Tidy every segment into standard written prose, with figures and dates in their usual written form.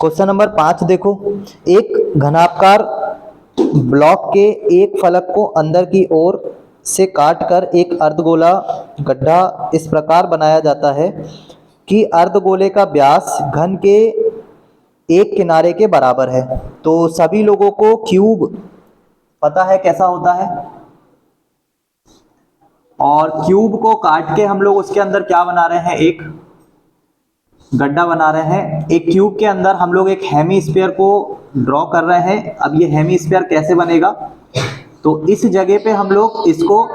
Question number 5 देखो। एक घनाकार block के एक फलक को अंदर की ओर से काटकर एक अर्धगोला गड्ढा इस प्रकार बनाया जाता है कि अर्धगोले का व्यास घन के एक किनारे के बराबर है। तो सभी लोगों को क्यूब पता है कैसा होता है, और क्यूब को काट के हम लोग उसके अंदर क्या बना रहे हैं, एक गड्ढा बना रहे हैं। एक क्यूब के अंदर हम लोग एक हेमीस्फीयर को ड्रॉ कर रहे हैं। अब ये हेमीस्फीयर कैसे बनेगा, तो इस जगह पे हम लोग इसको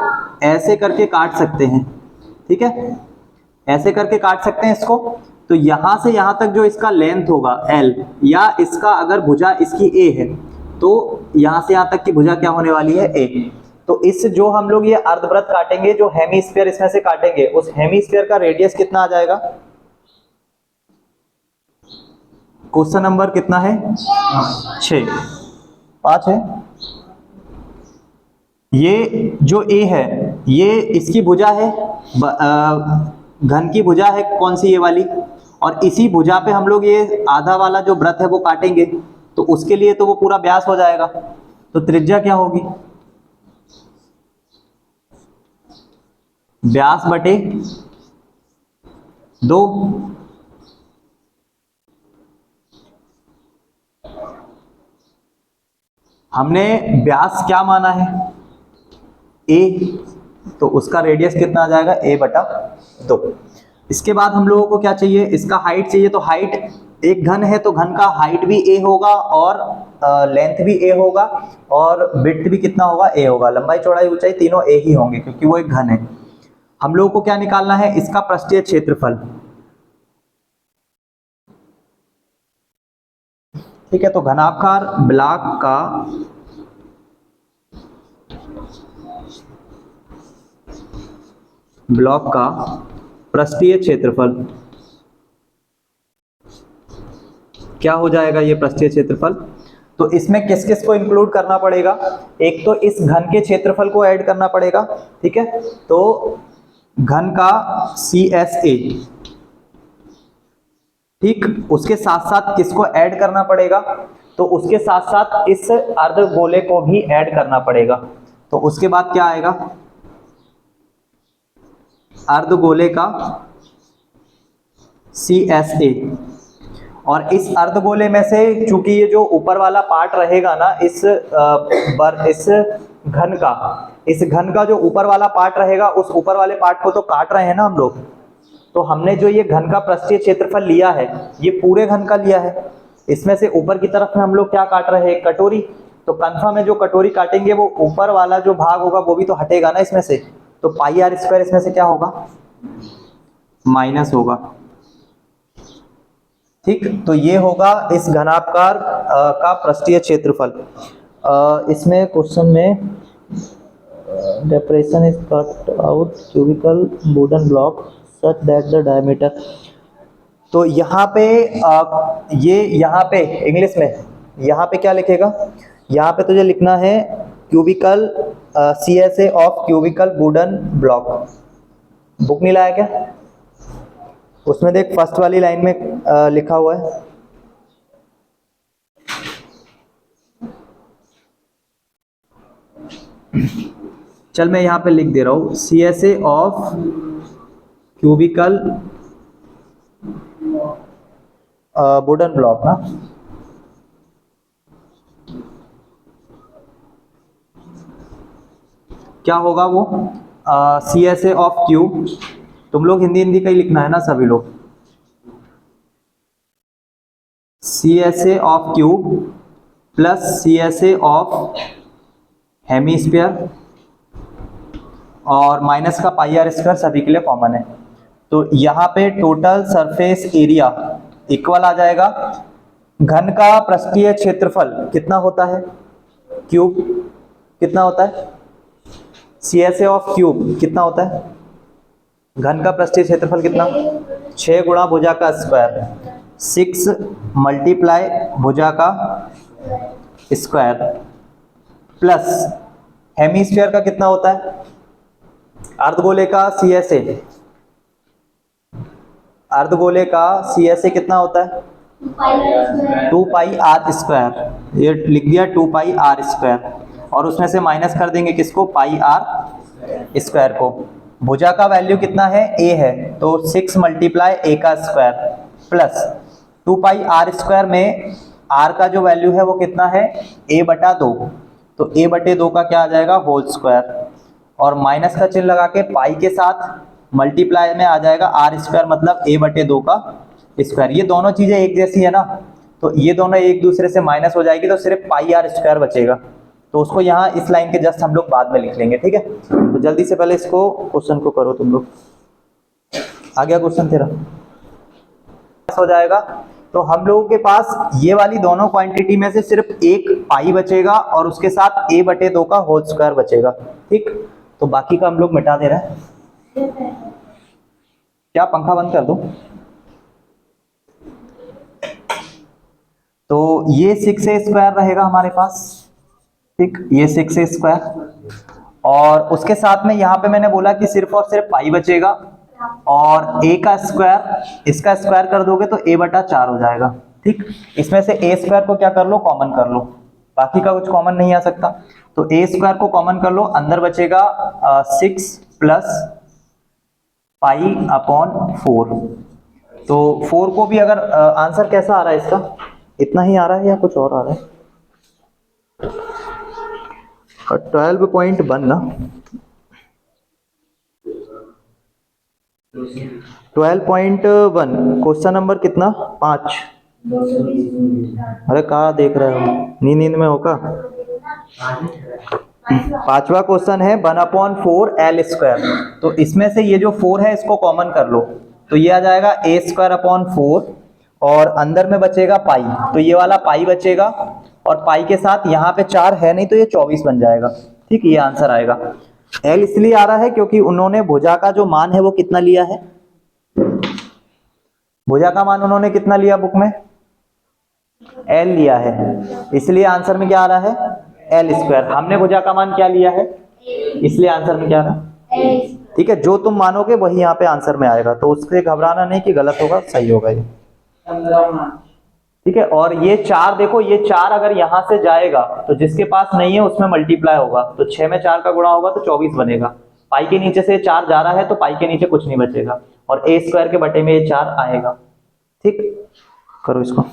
ऐसे करके काट सकते हैं, ठीक है, ऐसे करके काट सकते हैं इसको। तो यहां से यहां तक जो इसका लेंथ होगा L, या इसका अगर भुजा इसकी A है तो यहां से यहां तक की भुजा क्या होने वाली है, A। तो इस जो हम लोग ये अर्धवृत्त काटेंगे, जो हेमीस्फीयर इसमें से काटेंगे, उस हेमीस्फीयर का रेडियस कितना आ जाएगा। क्वेश्चन नंबर कितना है, 6, 5 है। ये जो A है ये इसकी भुजा है, घन की भुजा है कौन सी, ये वाली, और इसी भुजा पे हम लोग ये आधा वाला जो वृत्त है वो काटेंगे। तो उसके लिए तो वो पूरा व्यास हो जाएगा। तो त्रिज्या क्या होगी, व्यास बटे 2। हमने व्यास क्या माना है, A, तो उसका रेडियस कितना आ जाएगा, A बटा 2। इसके बाद हम लोगों को क्या चाहिए, इसका हाइट चाहिए। तो हाइट, एक घन है तो घन का हाइट भी A होगा और लेंथ भी A होगा और विड्थ भी कितना होगा, A होगा। लंबाई चौड़ाई ऊंचाई तीनों A ही होंगे क्योंकि वो एक घन है। हम लोगों को क्या निकालना है, इसका पृष्ठीय क्षेत्रफल, ठीक है। तो घनाकार ब्लॉक का पृष्ठीय क्षेत्रफल क्या हो जाएगा, ये पृष्ठीय क्षेत्रफल। तो इसमें किस किस को इंक्लूड करना पड़ेगा, एक तो इस घन के क्षेत्रफल को ऐड करना पड़ेगा, ठीक है। तो घन का CSA, ठीक, उसके साथ साथ किसको ऐड करना पड़ेगा, तो उसके साथ साथ इस अर्धगोले को भी ऐड करना पड़ेगा। तो उसके बाद क्या आएगा, अर्धगोले का CSA। और इस अर्धगोले में से चूंकि ये जो ऊपर वाला पार्ट रहेगा ना, इस घन का जो ऊपर वाला पार्ट रहेगा, उस ऊपर वाले पार्ट को तो काट रहे हैं ना हम लोग। तो हमने जो ये घन का पृष्ठीय क्षेत्रफल लिया है, ये पूरे घन का लिया है। इसमें से ऊपर की तरफ में हम लोग क्या काट रहे हैं, कटोरी। तो कंफर्म है जो कटोरी काटेंगे वो ऊपर वाला जो भाग होगा वो भी तो हटेगा ना इसमें से। तो पाई आर स्क्वायर इसमें से क्या होगा, माइनस होगा, ठीक। तो ये होगा इस घनाकार का पृष्ठीय क्षेत्रफल। इसमें क्वेश्चन में depression is cut out cubical wooden block such that the diameter. तो यहाँ पे यहाँ पे इंग्लिश में यहाँ पे क्या लिखेगा, यहाँ पे तुझे लिखना है cubical CSA of cubical wooden block. Book नहीं लाया क्या, उसमें देख फर्स्ट वाली लाइन में लिखा हुआ है। चल मैं यहाँ पे लिख दे रहा हूँ, CSA of cubical wooden block ना। क्या होगा वो, CSA ऑफ क्यूब। तुम लोग हिंदी का ही लिखना है ना सभी लोग। CSA of cube plus CSA of hemisphere और माइनस का पाई आर स्क्वायर सभी के लिए कॉमन है। तो यहाँ पे टोटल सरफेस एरिया इक्वल आ जाएगा। घन का पृष्ठीय क्षेत्रफल कितना होता है, क्यूब कितना होता है, CSA ऑफ क्यूब कितना होता है, घन का पृष्ठीय क्षेत्रफल कितना, 6 गुणा भुजा का स्क्वायर, 6 मल्टीप्लाई भुजा का स्क्वायर, प्लस हेमीस्फीयर का कितना होता है, अर्धगोले का CSA, अर्धगोले का CSA कितना होता है, 2 पाई आर स्क्वायर, ये लिख दिया 2 पाई आर स्क्वायर, और उसमें से माइनस कर देंगे किसको, पाई आर स्क्वायर को। भुजा का वैल्यू कितना है, ए है, तो 6 मल्टीप्लाई ए का square plus 2 pi r square में आर का जो वैल्यू है वो कितना है, ए बटा 2, तो ए बटे 2 का क्या आ जाएगा, होल स्क्वायर, और माइनस का चिन्ह लगा के पाई के साथ मल्टीप्लाई में आ जाएगा आर स्क्वायर, मतलब ए बटे 2 का स्क्वायर। ये दोनों चीजें एक जैसी है ना, तो ये दोनों एक दूसरे से माइनस हो जाएगी, तो सिर्फ पाई आर स्क्वायर बचेगा, तो उसको यहाँ इस लाइन के जस्ट हम लोग बाद में लिख लेंगे, ठीक है। तो जल्दी से पहले इसको क्वेश्चन को करो तुम लोग। आ गया क्वेश्चन तेरा, हो जाएगा। तो हम लोगों के पास ये वाली दोनों क्वांटिटी में से सिर्फ एक पाई बचेगा और उसके साथ ए बटे 2 का होल स्क्वायर बचेगा, ठीक। तो बाकी का हम लोग मिटा दे रहे हैं। क्या पंखा बंद कर दूं? तो ये 6a स्क्वायर रहेगा हमारे पास, ठीक, ये 6a स्क्वायर, और उसके साथ में यहाँ पे मैंने बोला कि सिर्फ और सिर्फ पाई बचेगा, और a का स्क्वायर, इसका स्क्वायर कर दोगे तो a बटा 4 हो जाएगा, ठीक। इसमें से a स्क्वायर को क्या कर लो, कॉमन कर लो, बाकी का कुछ कॉमन नहीं आ सकता, तो a स्क्वायर को कॉमन कर लो, अंदर बचेगा 6 प्लस पाई अपॉन 4। तो 4 को भी अगर आंसर कैसा आ रहा है इसका, इतना ही आ रहा है या कुछ और आ रहा है, 12.1 ना, 12.1 क्वेश्चन नंबर कितना, 5। अरे कहाँ देख रहे हो, नींद में हो का? 5वां क्वेश्चन है 1/4 एल स्क्वायर। तो इसमें से ये जो 4 है इसको कॉमन कर लो, तो ये आ जाएगा ए स्क्वायर अपॉन 4, और अंदर में बचेगा पाई, तो ये वाला पाई बचेगा, और पाई के साथ यहाँ पे 4 है नहीं तो ये 24 बन जाएगा, ठीक। ये आंसर आएगा। एल इसलिए आ रहा है क्योंकि उन्होंने भुजा का जो मान है वो कितना लिया है, भुजा का मान उन्होंने कितना लिया बुक में, एल लिया है, इसलिए आंसर में क्या आ रहा है, एल स्क्वायर। हमने भुजा का मान क्या लिया है, इसलिए आंसर में क्या आ रहा है, ठीक है। जो तुम मानोगे वही यहाँ पे आंसर में आएगा, तो उससे घबराना नहीं कि गलत होगा, सही होगा ये, ठीक है। और ये 4 देखो, ये 4 अगर यहां से जाएगा तो जिसके पास नहीं है उसमें मल्टीप्लाई होगा, तो 6 में 4 का गुणा होगा तो 24 बनेगा। पाई के नीचे से 4 जा रहा है तो पाई के नीचे कुछ नहीं बचेगा, और ए स्क्वायर के बटे में ये 4 आएगा, ठीक। करो इसको,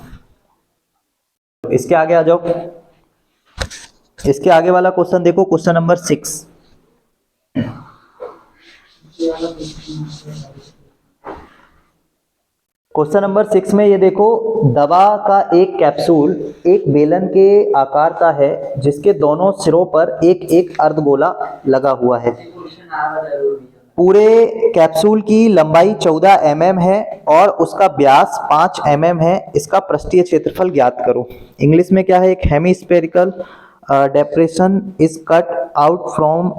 इसके आगे आ जाओ। इसके आगे वाला क्वेश्चन देखो, क्वेश्चन नंबर 6। क्वेश्चन नंबर 6 में ये देखो, दवा का एक कैप्सूल एक बेलन के आकार का है जिसके दोनों सिरों पर एक एक अर्धगोला लगा हुआ है। पूरे कैप्सूल की लंबाई 14 mm है और उसका व्यास 5 mm है। इसका पृष्ठीय क्षेत्रफल ज्ञात करो। इंग्लिश में क्या है, एक hemispherical depression is cut out from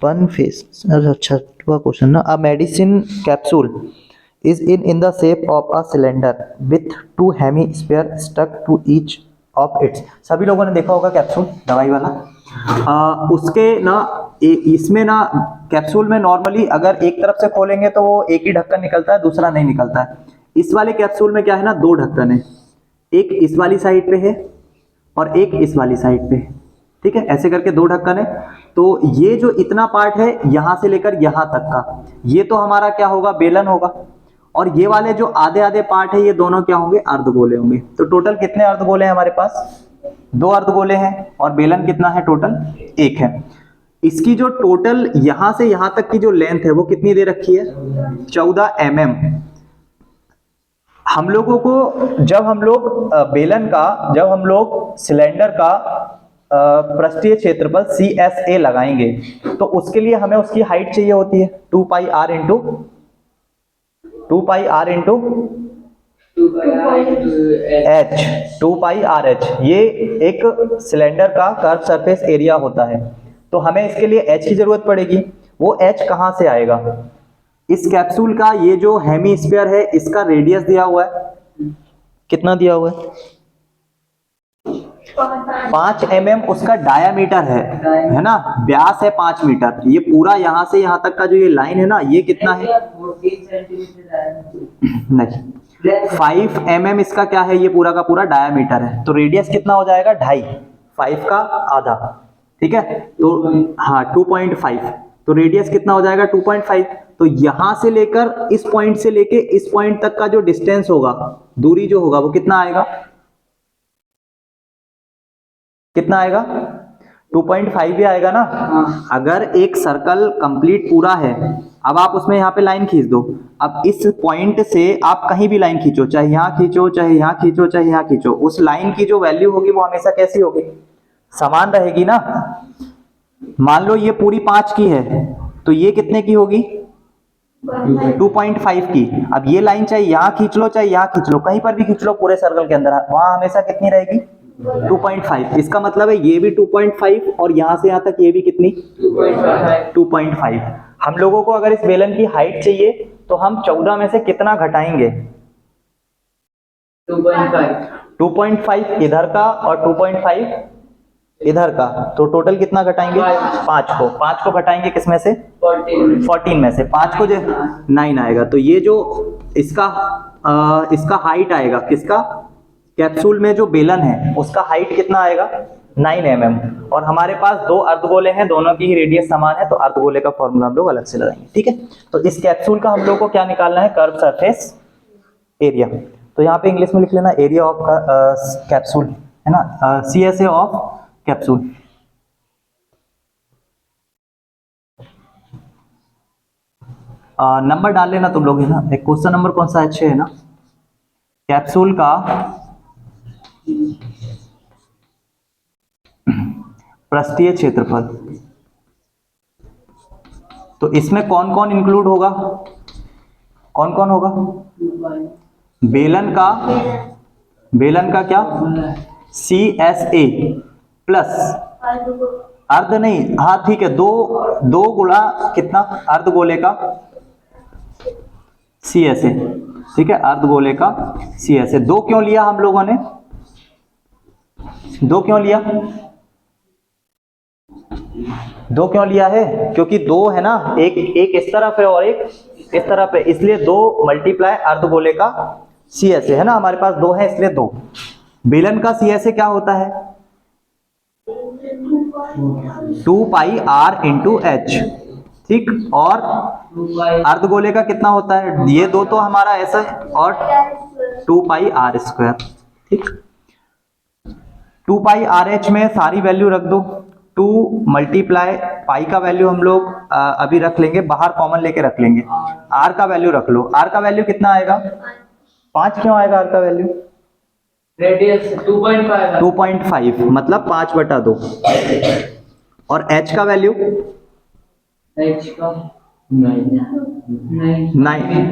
one face. अच्छा क्वेश्चन ना, a medicine capsule is in the shape of a cylinder with 2 hemisphere stuck to each of its। सभी लोगों ने देखा होगा कैप्सूल, दवाई वाला। उसके ना इसमें ना कैप्सूल में नॉर्मली अगर एक तरफ से खोलेंगे तो वो एक ही ढक्कन निकलता है, दूसरा नहीं निकलता है। इस वाले कैप्सूल में क्या है ना, 2 ढक्कन है, एक इस वाली साइड पे है और एक इस वाली साइड पे, ठीक है। ऐसे करके 2 ढक्कन है। तो ये जो इतना पार्ट है यहां से लेकर यहां तक का, ये तो हमारा क्या होगा, बेलन होगा, और ये वाले जो आधे आधे पार्ट है ये दोनों क्या होंगे, अर्धगोले होंगे। तो टोटल कितने अर्धगोले हैं हमारे पास, 2 अर्धगोले हैं, और बेलन कितना है, टोटल 1 है। इसकी जो टोटल यहां से यहां तक की जो लेंथ है वो कितनी दे रखी है, 14 mm। हम लोगों को जब हम लोग बेलन का, जब हम लोग सिलेंडर का पृष्ठीय क्षेत्रफल CSA लगाएंगे तो उसके लिए हमें उसकी हाइट चाहिए होती है 2 पाई r into 2 pi R H. ये एक सिलेंडर का कर्व सरफेस एरिया होता है, तो हमें इसके लिए h की जरूरत पड़ेगी। वो h कहां से आएगा, इस कैप्सूल का ये जो हेमीस्फीयर है इसका रेडियस दिया हुआ है, कितना दिया हुआ है, 5 mm उसका डायामीटर है ना, व्यास है 5 मीटर। ये पूरा यहां से यहां तक का जो ये लाइन है ना, ये कितना है, नहीं 5 mm इसका क्या है, ये पूरा का पूरा डायामीटर है, तो रेडियस कितना हो जाएगा 2.5, 5 का आधा, ठीक है, तो हाँ 2.5, तो रेडियस कितना हो जाएगा 2.5। तो यहां से लेकर इस पॉइंट से लेके इस पॉइंट तक का जो डिस्टेंस होगा, दूरी जो होगा वो कितना आएगा, कितना आएगा 2.5 ही आएगा ना। अगर एक सर्कल कंप्लीट पूरा है, अब आप उसमें यहाँ पे लाइन खींच दो, अब इस पॉइंट से आप कहीं भी लाइन खींचो, चाहे यहाँ खींचो चाहे यहाँ खींचो चाहे यहाँ खींचो, उस लाइन की जो वैल्यू होगी वो हमेशा कैसी होगी, समान रहेगी ना। मान लो ये पूरी 5 की है, तो ये कितने की होगी 2.5 की। अब ये लाइन चाहे यहाँ खींच लो चाहे यहाँ खींच लो, कहीं पर भी खींच लो पूरे सर्कल के अंदर, वहां हमेशा कितनी रहेगी 2.5। इसका मतलब है ये भी 2.5 और यहां से यहां तक ये भी कितनी 2.5। हम लोगों को अगर इस बेलन की हाइट चाहिए तो हम 14 में से कितना घटाएंगे 2.5 इधर का और 2.5 इधर का, तो टोटल कितना घटाएंगे 5 को घटाएंगे किसमें से 14 में से, 5 को जो 9 आएगा, तो ये जो इसका हाइट आएगा, किसका कैप्सूल में जो बेलन है उसका हाइट कितना आएगा 9 mm, और हमारे पास दो अर्धगोले हैं, दोनों की ही रेडियस समान है, तो अर्धगोले का फॉर्मूला हम लोग अलग से लगाएंगे, ठीक है। तो इस कैप्सूल का हम लोग को क्या निकालना है, कर्व सरफेस एरिया। तो यहाँ पे इंग्लिश में लिख लेना एरिया ऑफ कैप्सूल, है ना, CSA ऑफ कैप्सूल। नंबर डाल लेना तुम लोग, है ना, एक क्वेश्चन नंबर कौन सा है 6 है ना, कैप्सूल का पृष्ठीय क्षेत्रफल। तो इसमें कौन कौन इंक्लूड होगा, कौन कौन होगा, बेलन का क्या CSA प्लस अर्ध नहीं, हाँ ठीक है, दो गुणा कितना अर्धगोले का CSA, ठीक है, अर्धगोले का CSA। दो क्यों लिया हम लोगों ने, दो क्यों लिया है, क्योंकि दो है ना, एक इस तरफ है और एक इस तरफ है, इसलिए 2 मल्टीप्लाई अर्धगोले का CSA है ना, हमारे पास 2 है इसलिए 2। बेलन का CSA क्या होता है 2 पाई R इंटू एच, ठीक, और अर्धगोले का कितना होता है, ये दो तो हमारा ऐसा है, और 2 पाई R स्क्वायर, ठीक। 2 पाई आर एच में सारी वैल्यू रख दो, 2 मल्टीप्लाई पाई का वैल्यू हम लोग अभी रख लेंगे, बाहर कॉमन लेके रख लेंगे, आर का वैल्यू रख लो, आर का वैल्यू कितना आएगा 5, क्यों आएगा आर का वैल्यू, रेडियस 2.5 मतलब 5/2, और एच का वैल्यू एच का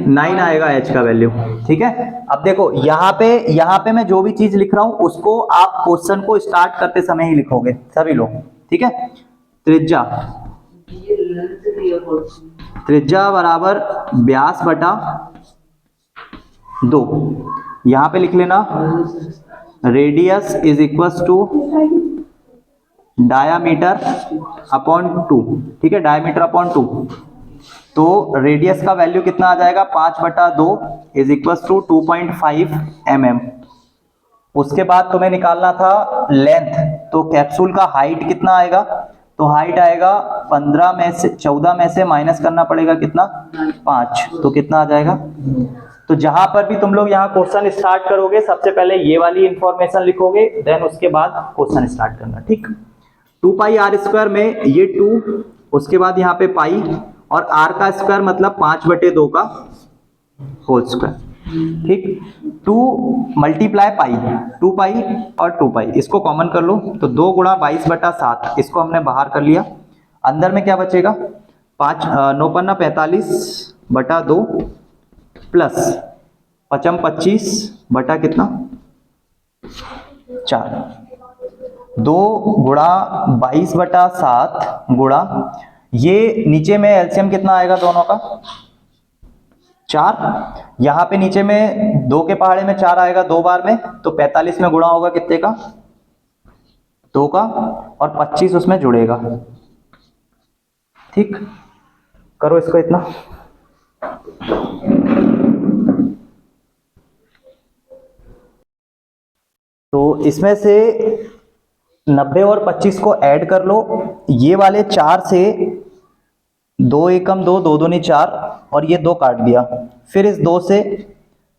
9 आएगा एच का वैल्यू, ठीक है। अब देखो यहाँ पे मैं जो भी चीज लिख रहा हूं उसको आप क्वेश्चन को स्टार्ट करते समय ही लिखोगे सभी लोग, ठीक है। त्रिज्या बराबर व्यास बटा 2, यहां पे लिख लेना radius is equals to diameter upon 2, ठीक है, डायामीटर अपॉन 2। तो रेडियस का वैल्यू कितना आ जाएगा 5/2 इज इक्वल्स टू 2.5 mm। उसके बाद तुम्हें निकालना था लेंथ, तो कैप्सूल का हाइट कितना आएगा, तो हाइट आएगा 14 में से माइनस करना पड़ेगा कितना 5, तो कितना आ जाएगा। तो जहां पर भी तुम लोग यहाँ क्वेश्चन स्टार्ट करोगे सबसे पहले ये वाली इंफॉर्मेशन लिखोगे, देन उसके बाद क्वेश्चन स्टार्ट करना, ठीक। 2 पाई R स्क्वायर में ये 2, उसके बाद यहाँ पे पाई, और R का स्क्वायर मतलब 5/2 का होल स्क्वायर, ठीक। 2 मल्टीप्लाई पाई, 2 पाई और 2 पाई, इसको कॉमन कर लो, तो 2 गुणा 22/7, इसको हमने बाहर कर लिया, अंदर में क्या बचेगा 5 9 पन्ना 45/2 प्लस 5 25 बटा कितना 4, 2 गुणा 22/7 गुणा, ये नीचे में एलसीएम कितना आएगा दोनों का 4, यहां पे नीचे में 2 के पहाड़े में 4 आएगा 2 बार में, तो 45 में गुणा होगा कितने का 2 का, और 25 उसमें जुड़ेगा, ठीक। करो इसको इतना, तो इसमें से 90 और 25 को ऐड कर लो। ये वाले 4 से 2 एकम 2, 2 दूनी 4 और ये 2 काट दिया। फिर इस 2 से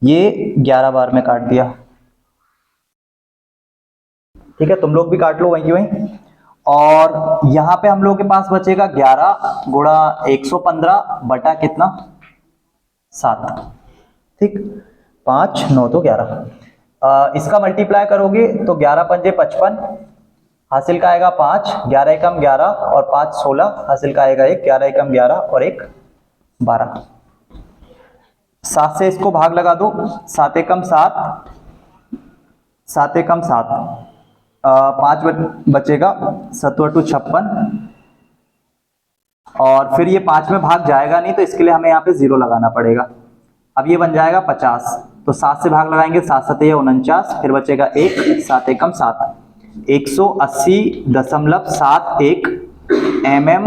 ये 11 बार में काट दिया। ठीक है, तुम लोग भी काट लो वहीं की वहीं। और यहाँ पे हम लोग के पास बचेगा 11 गुणा 115 बटा कितना 7। ठीक, 5 9 तो 11। इसका मल्टीप्लाई करोगे तो 11 पंजे 55, हासिल का आएगा 5, 11 एकम 11 और 5 16, हासिल का आएगा 1, 11 एकम 11 और 1 12। 7 से इसको भाग लगा दो, 7 एकम 7, 7 एकम 7, 5 बचेगा 7 2 56 और फिर ये 5 में भाग जाएगा नहीं तो इसके लिए हमें यहाँ पे 0 लगाना पड़ेगा। अब ये बन जाएगा 50, तो 7 से भाग लगाएंगे, 7 7 49, फिर बचेगा 1, 7 एकम 7, 180.71 mm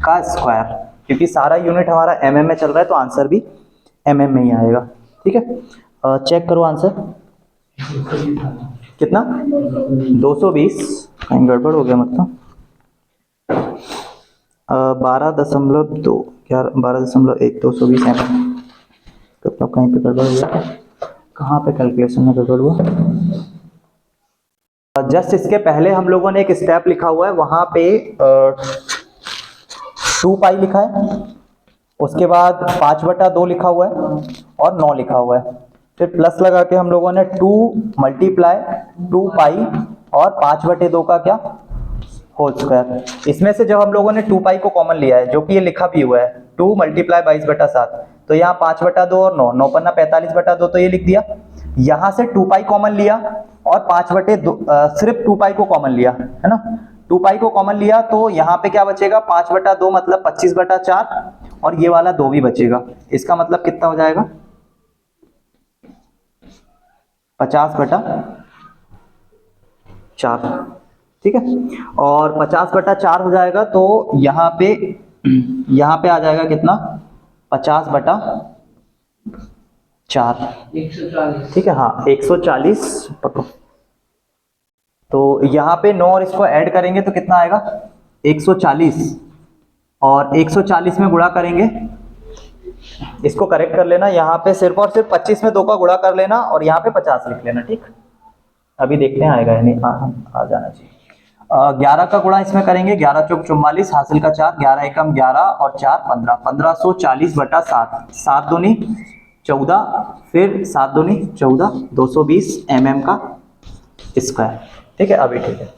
का स्क्वायर, क्योंकि सारा यूनिट हमारा mm में चल रहा है तो आंसर भी mm में ही आएगा। ठीक है, चेक करो आंसर कितना 220, कहीं गड़बड़ हो गया मतलब 12.2 12.1 220 mm, तो कहीं पे गड़बड़ हो गया, कहाँ पे कैलकुलेशन में गड़बड़ हुआ। जस्ट इसके पहले हम लोगों ने एक स्टेप लिखा हुआ है, वहां पे 2 पाई लिखा है, उसके बाद 5/2 लिखा हुआ है और 9 लिखा हुआ है, फिर प्लस लगा के हम लोगों ने 2 मल्टीप्लाई 2 पाई और 5/2 का क्या होल स्क्वायर। इसमें से जब हम लोगों ने 2 पाई को कॉमन लिया है, जो कि ये लिखा भी हुआ है 2 मल्टीप्लाई 22/7, तो यहाँ 5/2 और 9 9 पन्ना 45/2, तो ये लिख दिया। यहाँ से 2 पाई कॉमन लिया और 5/2 सिर्फ 2 पाई को कॉमन लिया है ना, 2 पाई को कॉमन लिया तो यहाँ पे क्या बचेगा 5/2 मतलब 25/4 और ये वाला 2 भी बचेगा। इसका मतलब कितना हो जाएगा 50/4। ठीक है, और 50/4 हो जाएगा तो यहाँ पे आ जाएगा कितना 50/4। 140। ठीक है, हाँ 140 पकड़ो, तो यहाँ पे 9 और इसको ऐड करेंगे तो कितना आएगा 140 और 140 में गुणा करेंगे, इसको करेक्ट कर लेना, यहाँ पे सिर्फ और सिर्फ 25 में 2 का गुणा कर लेना और यहाँ पे 50 लिख लेना। ठीक, अभी देखते हैं आएगा या नहीं, आ जाना चाहिए। 11 का गुणा इसमें करेंगे, 11 चौक 44, हासिल का 4, 11 एकम 11 और 4 15, 1540/7, 7 दूनी 14, फिर 7 दूनी 14, 220 mm का स्क्वायर। ठीक है, अभी ठीक है।